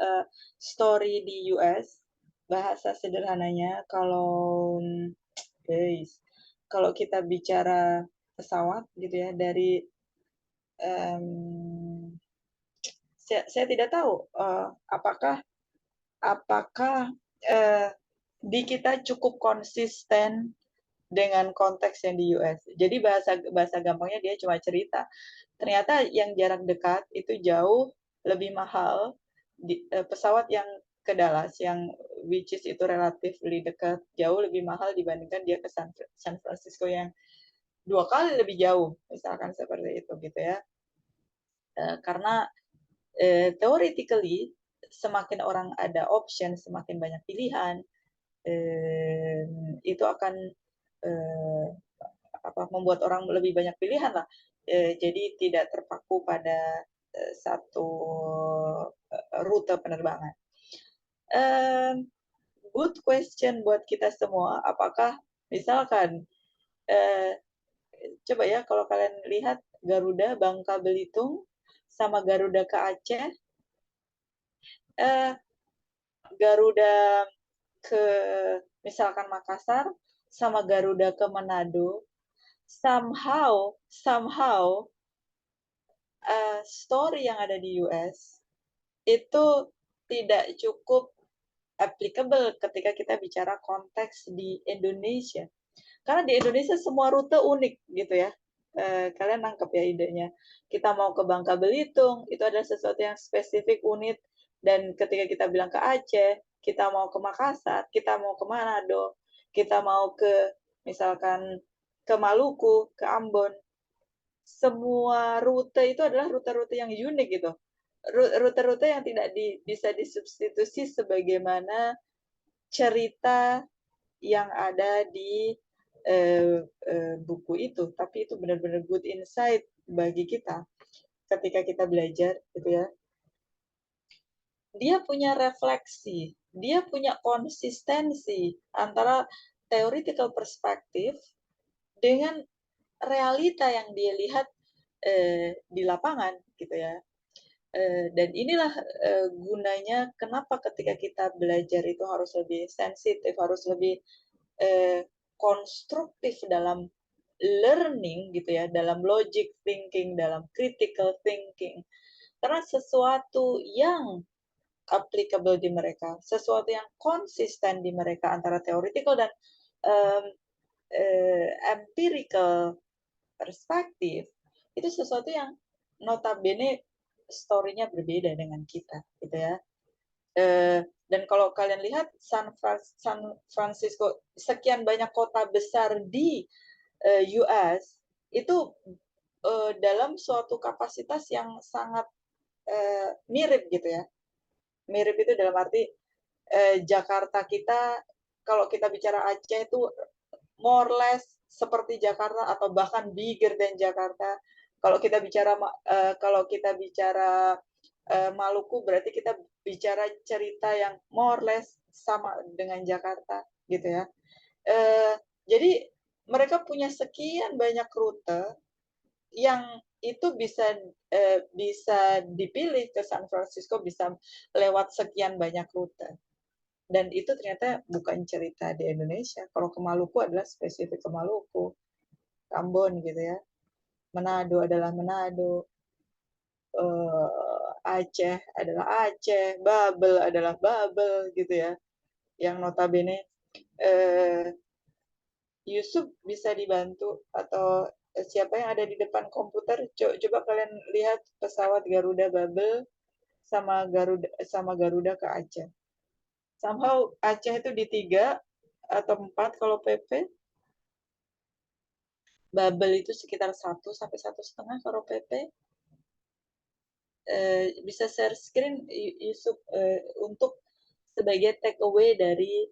story di US. Bahasa sederhananya, kalau kita bicara pesawat gitu ya, dari saya tidak tahu apakah di kita cukup konsisten dengan konteks yang di US. Jadi bahasa gampangnya dia cuma cerita. Ternyata yang jarak dekat itu jauh lebih mahal pesawat yang ke Dallas, yang which is itu relatively dekat, jauh lebih mahal dibandingkan dia ke San Francisco yang 2 kali lebih jauh, misalkan seperti itu gitu ya. Karena theoretically semakin orang ada option, semakin banyak pilihan, itu akan membuat orang lebih banyak pilihan lah. Jadi tidak terpaku pada satu rute penerbangan. Good question buat kita semua. Apakah misalkan coba ya kalau kalian lihat Garuda Bangka Belitung sama Garuda ke Aceh, Garuda ke misalkan Makassar sama Garuda ke Manado, somehow story yang ada di US itu tidak cukup applicable ketika kita bicara konteks di Indonesia. Karena di Indonesia semua rute unik gitu ya. Kalian nangkep ya idenya. Kita mau ke Bangka Belitung, itu adalah sesuatu yang spesifik, unik. Dan ketika kita bilang ke Aceh, kita mau ke Makassar, kita mau ke Manado, kita mau ke misalkan ke Maluku, ke Ambon, semua rute itu adalah rute-rute yang unik gitu. Rute-rute yang tidak bisa disubstitusi sebagaimana cerita yang ada di buku itu, tapi itu benar-benar good insight bagi kita ketika kita belajar gitu ya. Dia punya refleksi, dia punya konsistensi antara theoretical perspective dengan realita yang dia lihat di lapangan gitu ya. Dan inilah gunanya kenapa ketika kita belajar itu harus lebih sensitif, harus lebih konstruktif dalam learning gitu ya, dalam logic thinking, dalam critical thinking. Karena sesuatu yang applicable di mereka, sesuatu yang konsisten di mereka antara theoretical dan empirical perspektif, itu sesuatu yang notabene story-nya berbeda dengan kita gitu ya. Dan kalau kalian lihat San Francisco, sekian banyak kota besar di US itu dalam suatu kapasitas yang sangat mirip gitu ya. Mirip itu dalam arti Jakarta kita, kalau kita bicara Aceh itu more or less seperti Jakarta atau bahkan bigger than Jakarta. Kalau kita bicara Maluku berarti kita bicara cerita yang more or less sama dengan Jakarta gitu ya. Jadi mereka punya sekian banyak rute yang itu bisa dipilih ke San Francisco, bisa lewat sekian banyak rute. Dan itu ternyata bukan cerita di Indonesia. Kalau ke Maluku adalah spesifik ke Maluku, Ambon gitu ya. Manado adalah Manado, Aceh adalah Aceh, Babel adalah Babel gitu ya. Yang notabene Yusuf bisa dibantu atau siapa yang ada di depan komputer, coba kalian lihat pesawat Garuda Babel sama Garuda ke Aceh. Somehow Aceh itu di 3 atau 4 kalau PP. Babel itu sekitar 1 sampai 1,5 kalau PP. Bisa share screen Yusuf untuk sebagai take away dari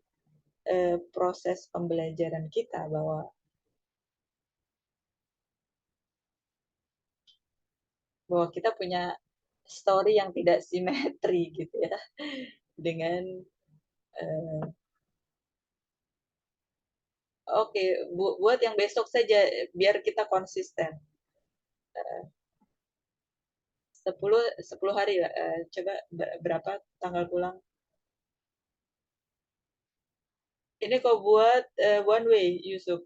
proses pembelajaran kita bahwa kita punya story yang tidak simetri gitu ya dengan oke, buat yang besok saja biar kita konsisten. 10 hari lah. Coba berapa tanggal pulang? Ini kau buat one way, Yusuf.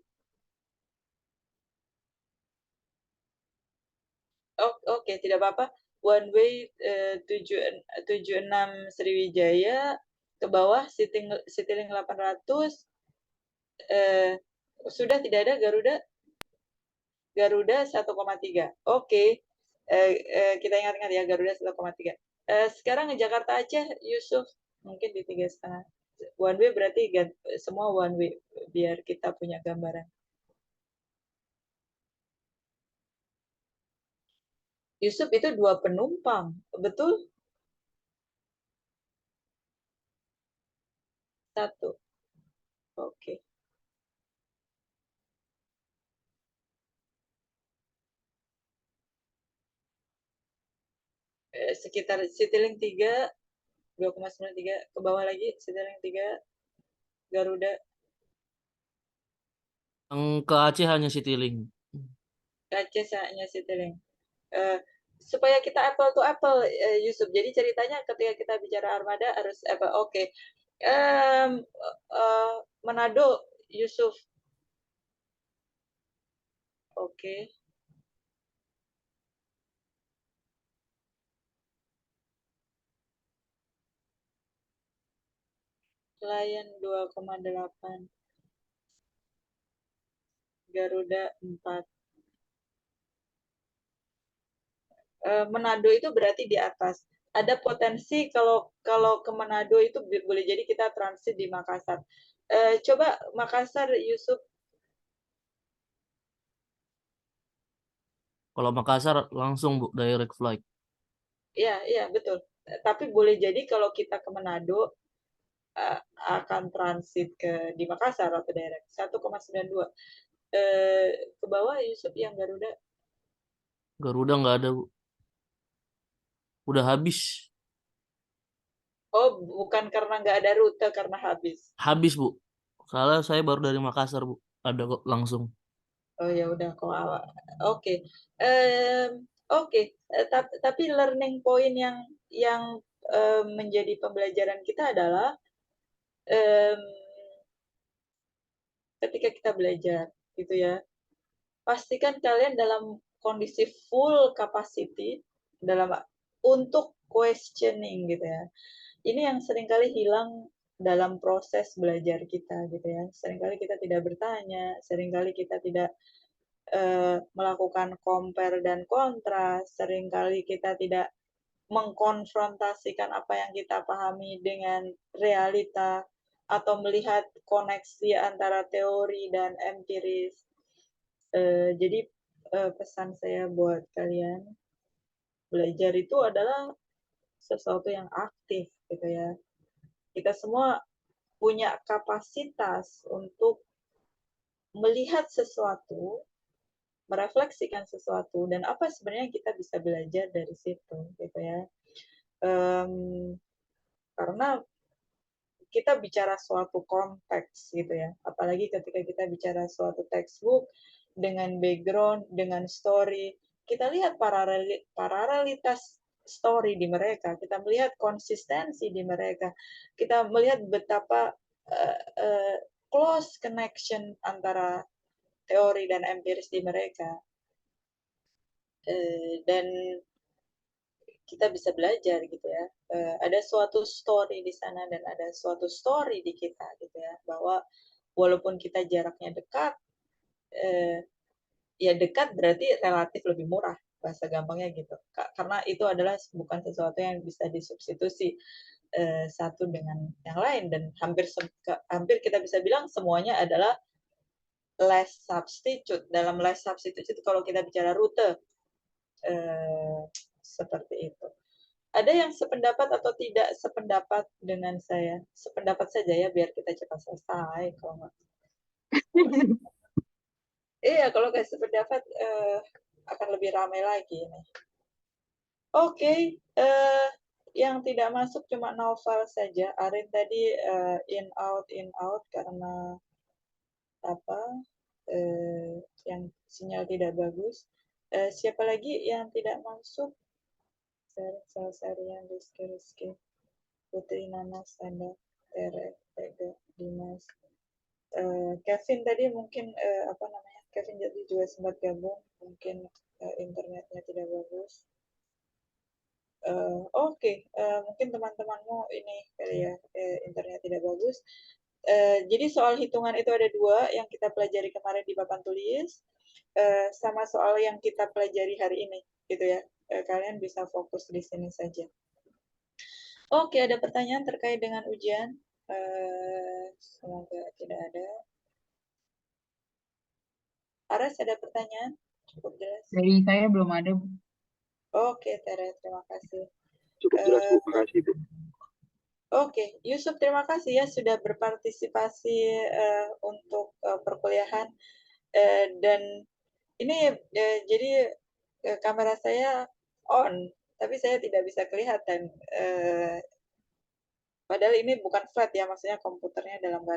Oke, tidak apa-apa. One way 76 Sriwijaya ke bawah Citylink 800 sudah tidak ada Garuda 1,3. Oke. Kita ingat-ingat ya Garuda 1,3. Sekarang Jakarta Aceh Yusuf mungkin di 3,5. One way berarti semua one way biar kita punya gambaran. Yusuf itu 2 penumpang, betul? 1. Oke. sekitar Citylink 3, 2,93, ke bawah lagi Citylink 3, Garuda. Yang ke Aceh hanya Citylink. Aceh hanya Citylink. Supaya kita apple to apple, Yusuf. Jadi ceritanya ketika kita bicara armada harus apple. Oke. Manado, Yusuf. Oke. Lion 2,8. Garuda 4. Manado itu berarti di atas. Ada potensi kalau ke Manado itu boleh jadi kita transit di Makassar. Coba Makassar, Yusuf. Kalau Makassar langsung Bu, direct flight. Iya, betul. Tapi boleh jadi kalau kita ke Manado akan transit di Makassar atau direct 1,92. Ke bawah Yusuf yang Garuda. Garuda nggak ada Bu. Udah habis. Oh, bukan karena nggak ada rute, karena habis. Habis Bu. Soalnya saya baru dari Makassar Bu. Ada kok langsung. Oh ya udah kok awal. Oke. Oke. Tapi learning point yang menjadi pembelajaran kita adalah ketika kita belajar gitu ya. Pastikan kalian dalam kondisi full capacity untuk questioning gitu ya. Ini yang seringkali hilang dalam proses belajar kita gitu ya. Seringkali kita tidak bertanya, seringkali kita tidak melakukan compare dan kontras, seringkali kita tidak mengkonfrontasikan apa yang kita pahami dengan realita atau melihat koneksi antara teori dan empiris. Jadi pesan saya buat kalian, belajar itu adalah sesuatu yang aktif gitu ya. Kita semua punya kapasitas untuk melihat sesuatu, merefleksikan sesuatu, dan apa sebenarnya kita bisa belajar dari situ gitu ya. Karena kita bicara suatu konteks gitu ya, apalagi ketika kita bicara suatu textbook dengan background, dengan story, kita lihat paralelitas story di mereka, kita melihat konsistensi di mereka, kita melihat betapa close connection antara teori dan empiris di mereka, dan kita bisa belajar gitu ya. Ada suatu story di sana dan ada suatu story di kita gitu ya, bahwa walaupun kita jaraknya dekat, ya dekat berarti relatif lebih murah, bahasa gampangnya gitu. Karena itu adalah bukan sesuatu yang bisa disubstitusi satu dengan yang lain, dan hampir kita bisa bilang semuanya adalah less substitute. Dalam less substitute itu kalau kita bicara rute, seperti itu. Ada yang sependapat atau tidak sependapat dengan saya? Sependapat saja ya, biar kita cepat selesai. Kalau nggak, iya, kalau nggak sependapat akan lebih ramai lagi nih. Oke, yang tidak masuk cuma novel saja. Arin tadi in out karena apa? Yang sinyal tidak bagus. Siapa lagi yang tidak masuk? Sarian, Rizky, Putri, Nana, Sanda, Tere, Tega, Dimas, Kevin tadi mungkin Kevin jadi juga sempat gabung, mungkin internetnya tidak bagus. Oke. Mungkin teman-temanmu ini kali ya, internet tidak bagus. Jadi soal hitungan itu ada 2 yang kita pelajari kemarin di papan tulis, sama soal yang kita pelajari hari ini gitu ya. Kalian bisa fokus di sini saja. Oke, ada pertanyaan terkait dengan ujian? Semoga tidak ada. Aras, ada pertanyaan? Cukup jelas. Dari saya belum ada, Bu. Oke, Tere, terima kasih. Cukup jelas, Bu. Terima kasih, Bu. Oke, Yusuf, terima kasih ya sudah berpartisipasi untuk perkuliahan. Dan ini jadi kamera saya on. tapi saya tidak bisa kelihatan. Padahal ini bukan flat ya, maksudnya komputernya dalam keadaan